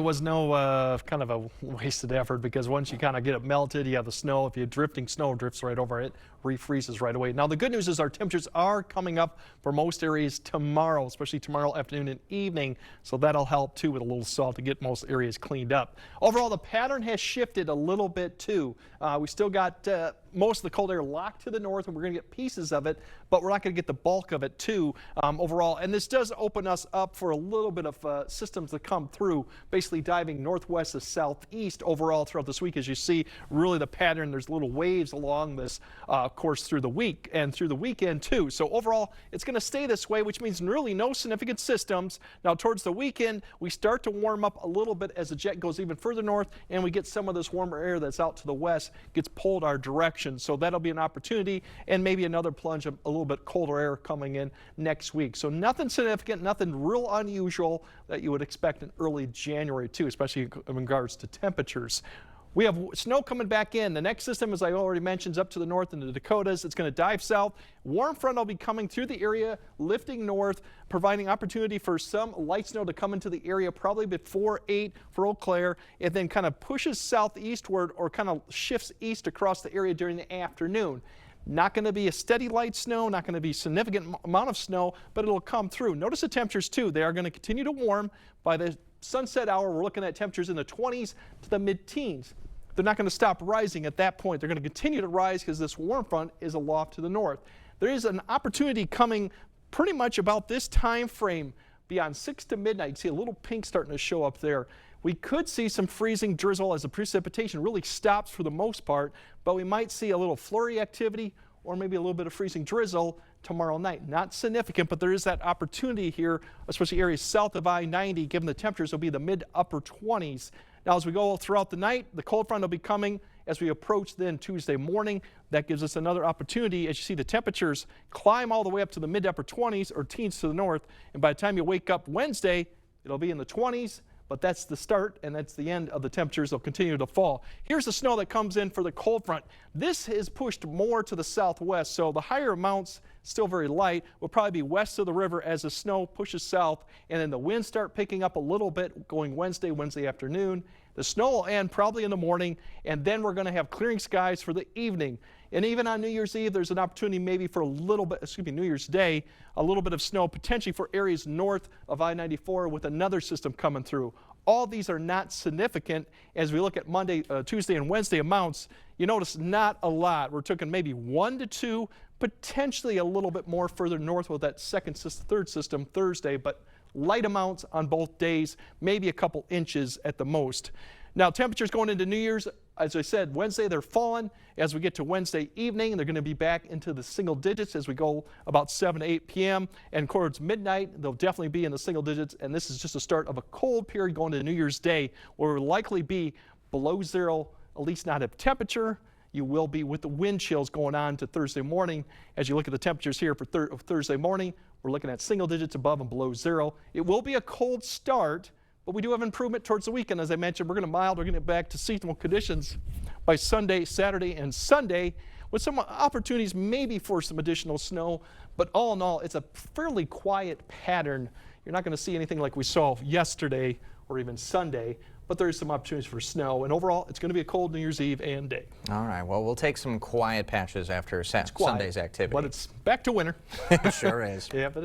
It was no kind of a wasted effort because once you kind of get it melted, you have the snow. If you drifting snow drifts right over it, refreezes right away. Now the good news is our temperatures are coming up for most areas tomorrow, especially tomorrow afternoon and evening. So that'll help too with a little salt to get most areas cleaned up. Overall, the pattern has shifted a little bit too. We still got most of the cold air locked to the north, and we're going to get pieces of it, but we're not going to get the bulk of it too overall. And this does open us up for a little bit of systems that come through, basically diving northwest to southeast overall throughout this week. As you see, really the pattern, there's little waves along this course through the week and through the weekend too. So overall, it's going to stay this way, which means really no significant systems. Now towards the weekend, we start to warm up a little bit as the jet goes even further north, and we get some of this warmer air that's out to the west gets pulled our direction. So that'll be an opportunity, and maybe another plunge of a little bit colder air coming in next week. So nothing significant, nothing real unusual that you would expect in early January too, especially in regards to temperatures. We have snow coming back in. The next system, as I already mentioned, is up to the north in the Dakotas. It's going to dive south. Warm front will be coming through the area, lifting north, providing opportunity for some light snow to come into the area probably before 8 for Eau Claire, and then kind of pushes southeastward or kind of shifts east across the area during the afternoon. Not going to be a steady light snow, not going to be a significant amount of snow, but it'll come through. Notice the temperatures too. They are going to continue to warm. By the sunset hour, we're looking at temperatures in the 20s to the mid-teens. They're not going to stop rising at that point. They're going to continue to rise because this warm front is aloft to the north. There is an opportunity coming pretty much about this time frame beyond 6 to midnight. You see a little pink starting to show up there. We could see some freezing drizzle as the precipitation really stops for the most part, but we might see a little flurry activity or maybe a little bit of freezing drizzle tomorrow night. Not significant, but there is that opportunity here, especially areas south of I-90, given the temperatures will be the mid-upper 20s. Now, as we go throughout the night, the cold front will be coming as we approach then Tuesday morning. That gives us another opportunity as you see the temperatures climb all the way up to the mid-upper 20s or teens to the north. And by the time you wake up Wednesday, it'll be in the 20s. But that's the start, and that's the end of the temperatures. They'll continue to fall. Here's the snow that comes in for the cold front. This is pushed more to the southwest, so the higher amounts, still very light, will probably be west of the river as the snow pushes south, and then the winds start picking up a little bit going Wednesday afternoon. The snow will end probably in the morning, and then we're going to have clearing skies for the evening. And even on New Year's Eve, there's an opportunity maybe for a little bit, New Year's Day, a little bit of snow potentially for areas north of I-94 with another system coming through. All these are not significant as we look at Monday, Tuesday, and Wednesday amounts. You notice not a lot. We're talking maybe 1 to 2, potentially a little bit more further north with that third system Thursday, but light amounts on both days, maybe a couple inches at the most. Now, temperatures going into New Year's, as I said, Wednesday they're falling. As we get to Wednesday evening, they're going to be back into the single digits as we go about 7 to 8 p.m. And towards midnight, they'll definitely be in the single digits. And this is just the start of a cold period going to New Year's Day, where we'll likely be below zero, at least not at temperature. You will be with the wind chills going on to Thursday morning. As you look at the temperatures here for Thursday morning, we're looking at single digits above and below zero. It will be a cold start, but we do have improvement towards the weekend. As I mentioned, we're going to get back to seasonal conditions by Sunday, Saturday, and Sunday, with some opportunities maybe for some additional snow. But all in all, it's a fairly quiet pattern. You're not going to see anything like we saw yesterday or even Sunday, but there's some opportunities for snow. And overall, it's going to be a cold New Year's Eve and day. All right, well, we'll take some quiet patches after Sunday's activity. But it's back to winter. It sure is. Yeah, it is.